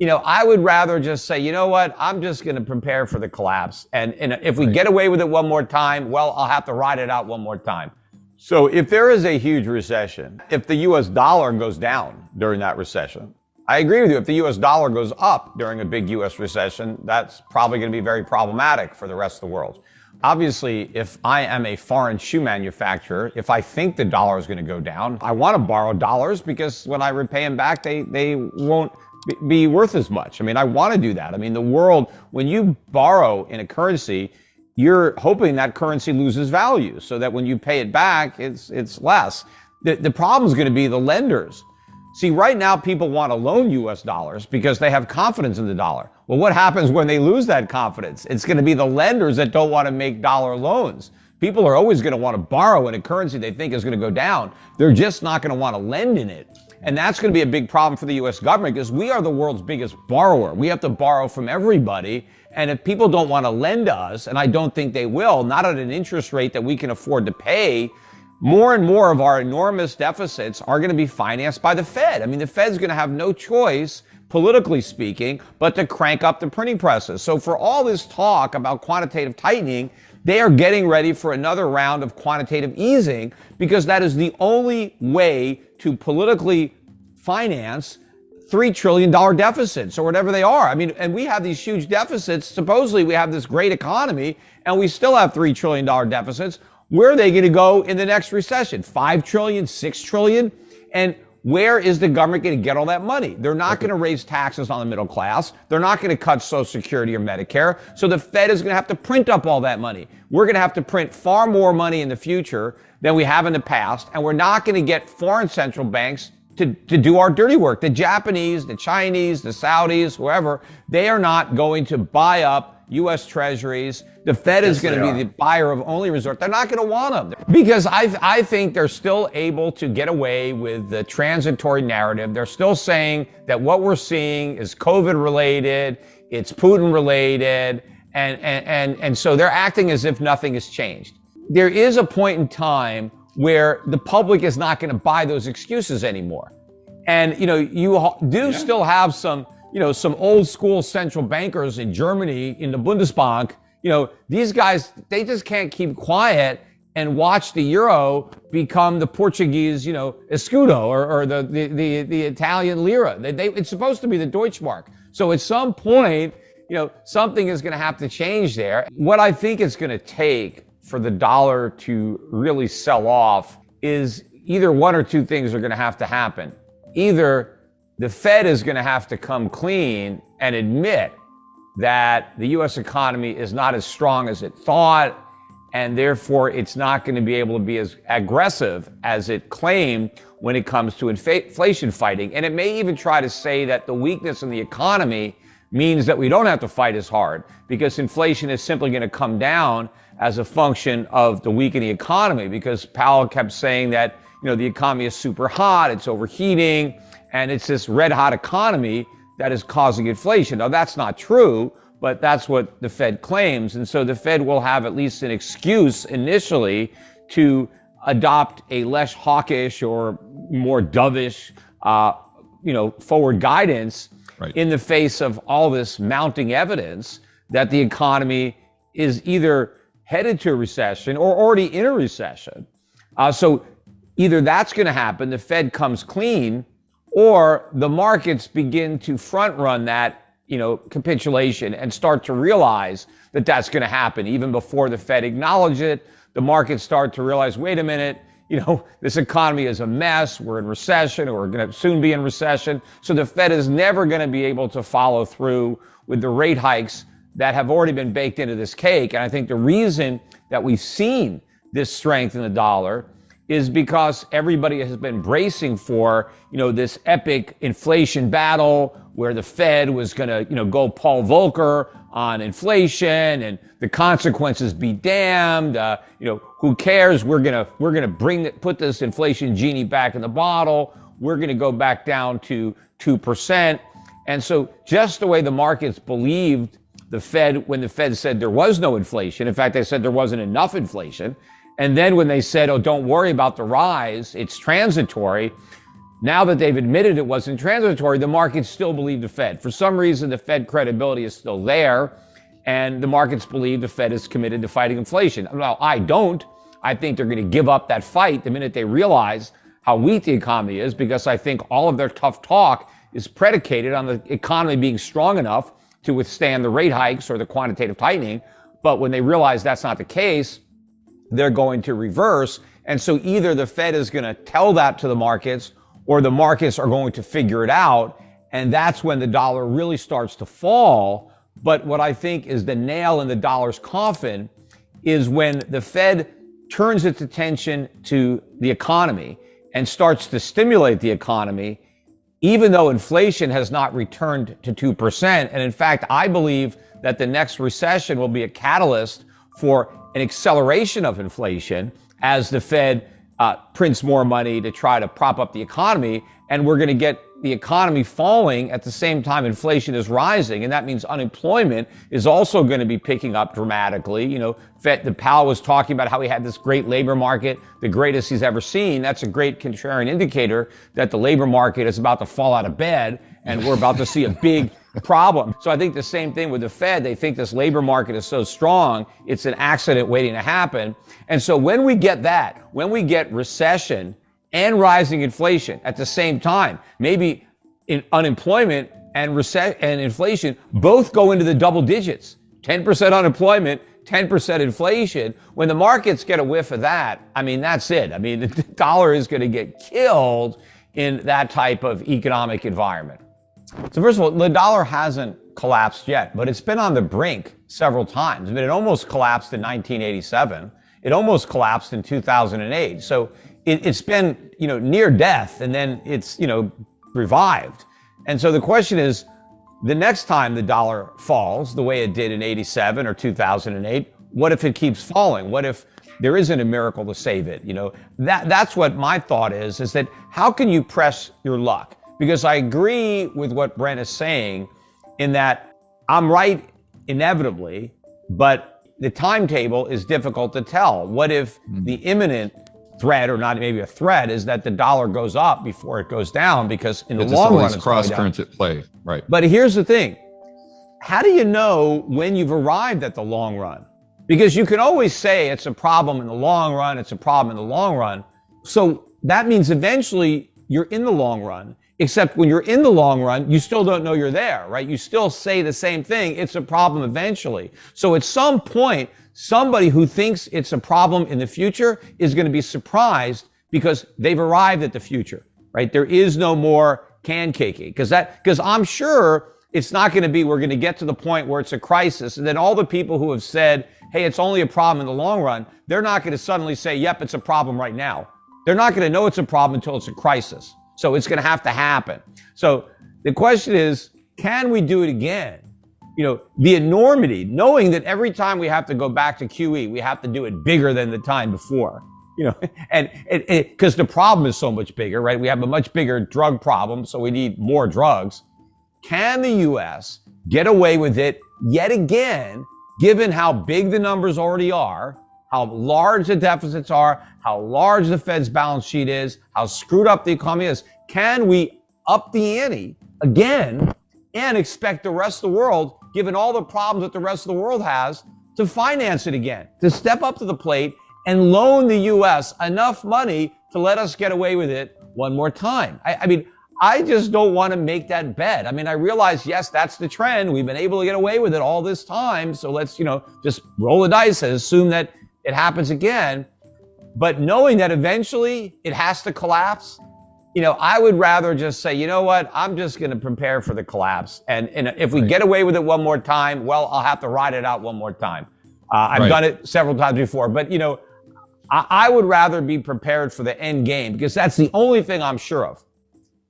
I would rather just say, you know what, I'm just going to prepare for the collapse. And if we get away with it one more time, well, I'll have to ride it out one more time. So if there is a huge recession, if the US dollar goes down during that recession, I agree with you. If the US dollar goes up during a big US recession, that's probably going to be very problematic for the rest of the world. Obviously, if I am a foreign shoe manufacturer, if I think the dollar is going to go down, I want to borrow dollars because when I repay them back, they won't be worth as much. I mean, I want to do that. I mean, the world, when you borrow in a currency, you're hoping that currency loses value so that when you pay it back, it's less. The problem is going to be the lenders. See, right now, people want to loan US dollars because they have confidence in the dollar. Well, what happens when they lose that confidence? It's going to be the lenders that don't want to make dollar loans. People are always going to want to borrow in a currency they think is going to go down. They're just not going to want to lend in it. And that's going to be a big problem for the US government because we are the world's biggest borrower. We have to borrow from everybody. And if people don't want to lend to us, and I don't think they will, not at an interest rate that we can afford to pay, more and more of our enormous deficits are going to be financed by the Fed. I mean, the Fed's going to have no choice, politically speaking, but to crank up the printing presses. So for all this talk about quantitative tightening, they are getting ready for another round of quantitative easing because that is the only way to politically finance $3 trillion deficits or whatever they are. I mean, and we have these huge deficits. Supposedly we have this great economy and we still have $3 trillion deficits. Where are they going to go in the next recession? 5 trillion, 6 trillion? And where is the government going to get all that money? They're not going to raise taxes on the middle class. They're not going to cut Social Security or Medicare. So the Fed is going to have to print up all that money. We're going to have to print far more money in the future than we have in the past. And we're not going to get foreign central banks to do our dirty work. The Japanese, the Chinese, the Saudis, whoever, they are not going to buy up U.S. treasuries. The Fed is going to be the buyer of only resort. They're not going to want them because I think they're still able to get away with the transitory narrative. They're still saying that what we're seeing is COVID related, it's Putin related, and so they're acting as if nothing has changed. There is a point in time where the public is not going to buy those excuses anymore. And, you do still have some old school central bankers in Germany in the Bundesbank. These guys, they just can't keep quiet and watch the euro become the Portuguese, escudo or the Italian lira. It's supposed to be the Deutschmark. So at some point, something is going to have to change there. What I think it's going to take for the dollar to really sell off is either one or two things are going to have to happen. Either the Fed is going to have to come clean and admit that the U.S. economy is not as strong as it thought, and therefore it's not going to be able to be as aggressive as it claimed when it comes to inflation fighting. And it may even try to say that the weakness in the economy means that we don't have to fight as hard because inflation is simply going to come down as a function of the weakening economy, because Powell kept saying that, the economy is super hot, it's overheating, and it's this red hot economy that is causing inflation. Now, that's not true, but that's what the Fed claims. And so the Fed will have at least an excuse initially to adopt a less hawkish or more dovish, forward guidance in the face of all this mounting evidence that the economy is either headed to a recession or already in a recession. So either that's going to happen, the Fed comes clean, or the markets begin to front run that, capitulation and start to realize that that's going to happen. Even before the Fed acknowledge it, the markets start to realize, wait a minute, this economy is a mess. We're in recession, or we're going to soon be in recession. So the Fed is never going to be able to follow through with the rate hikes that have already been baked into this cake. And I think the reason that we've seen this strength in the dollar is because everybody has been bracing for, this epic inflation battle where the Fed was going to, go Paul Volcker on inflation and the consequences be damned. Who cares? We're going to put this inflation genie back in the bottle. We're going to go back down to 2%. And so just the way the markets believed the Fed, when the Fed said there was no inflation, in fact, they said there wasn't enough inflation. And then when they said, oh, don't worry about the rise, it's transitory, Now that they've admitted it wasn't transitory, the markets still believe the Fed. For some reason, the Fed credibility is still there, and the markets believe the Fed is committed to fighting inflation. Well, I don't. I think they're going to give up that fight the minute they realize how weak the economy is, because I think all of their tough talk is predicated on the economy being strong enough to withstand the rate hikes or the quantitative tightening. But when they realize that's not the case, they're going to reverse. And so either the Fed is going to tell that to the markets, or the markets are going to figure it out. And that's when the dollar really starts to fall. But what I think is the nail in the dollar's coffin is when the Fed turns its attention to the economy and starts to stimulate the economy, even though inflation has not returned to 2%. And in fact, I believe that the next recession will be a catalyst for an acceleration of inflation as the Fed prints more money to try to prop up the economy. And we're going to get the economy falling at the same time inflation is rising. And that means unemployment is also going to be picking up dramatically. You know, the Powell was talking about how he had this great labor market, the greatest he's ever seen. That's a great contrarian indicator that the labor market is about to fall out of bed and we're about to see a big problem. So I think the same thing with the Fed. They think this labor market is so strong, it's an accident waiting to happen. And so when we get that, when we get recession and rising inflation at the same time, maybe unemployment and inflation both go into the double digits, 10% unemployment, 10% inflation. When the markets get a whiff of that, I mean, that's it. I mean, the dollar is going to get killed in that type of economic environment. So first of all, the dollar hasn't collapsed yet, but it's been on the brink several times. I mean, it almost collapsed in 1987. It almost collapsed in 2008. So it's been, near death, and then it's, revived. And so the question is, the next time the dollar falls the way it did in 87 or 2008, what if it keeps falling? What if there isn't a miracle to save it? That's what my thought is that how can you press your luck? Because I agree with what Brent is saying in that I'm right inevitably, but the timetable is difficult to tell. What if the imminent threat, or not maybe a threat, is that the dollar goes up before it goes down, because in the long run, it's cross currents at play, right? But here's the thing. How do you know when you've arrived at the long run? Because you can always say it's a problem in the long run, it's a problem in the long run. So that means eventually you're in the long run, except when you're in the long run, you still don't know you're there, right? You still say the same thing. It's a problem eventually. So at some point, somebody who thinks it's a problem in the future is going to be surprised because they've arrived at the future, right? There is no more can caking, because I'm sure it's not going to be, we're going to get to the point where it's a crisis. And then all the people who have said, hey, it's only a problem in the long run, they're not going to suddenly say, yep, it's a problem right now. They're not going to know it's a problem until it's a crisis. So it's going to have to happen. So the question is, can we do it again? The enormity, knowing that every time we have to go back to QE, we have to do it bigger than the time before, and because the problem is so much bigger, right? We have a much bigger drug problem, so we need more drugs. Can the U.S. get away with it yet again, given how big the numbers already are, how large the deficits are, how large the Fed's balance sheet is, how screwed up the economy is? Can we up the ante again and expect the rest of the world, given all the problems that the rest of the world has, to finance it again, to step up to the plate and loan the U.S. enough money to let us get away with it one more time? I just don't want to make that bet. I realize, yes, that's the trend. We've been able to get away with it all this time. So let's, just roll the dice and assume that it happens again. But knowing that eventually it has to collapse, I would rather just say, you know what, I'm just going to prepare for the collapse. And if we get away with it one more time, well, I'll have to ride it out one more time. I've done it several times before. But, I would rather be prepared for the end game, because that's the only thing I'm sure of.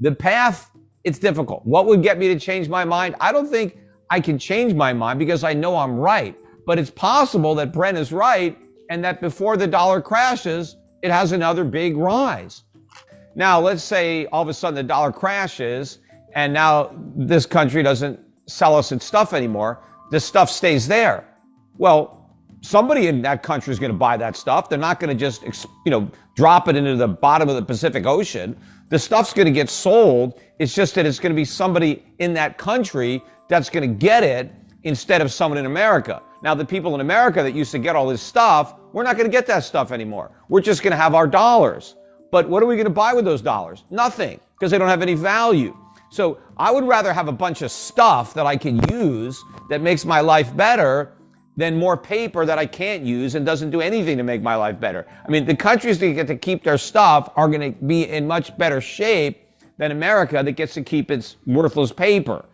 The path, it's difficult. What would get me to change my mind? I don't think I can change my mind, because I know I'm right. But it's possible that Brent is right, and that before the dollar crashes, it has another big rise. Now, let's say all of a sudden the dollar crashes, and now this country doesn't sell us its stuff anymore. The stuff stays there. Well, somebody in that country is going to buy that stuff. They're not going to just, drop it into the bottom of the Pacific Ocean. The stuff's going to get sold. It's just that it's going to be somebody in that country that's going to get it instead of someone in America. Now, the people in America that used to get all this stuff, we're not going to get that stuff anymore. We're just going to have our dollars. But what are we going to buy with those dollars? Nothing, because they don't have any value. So I would rather have a bunch of stuff that I can use that makes my life better than more paper that I can't use and doesn't do anything to make my life better. I mean, the countries that get to keep their stuff are going to be in much better shape than America that gets to keep its worthless paper.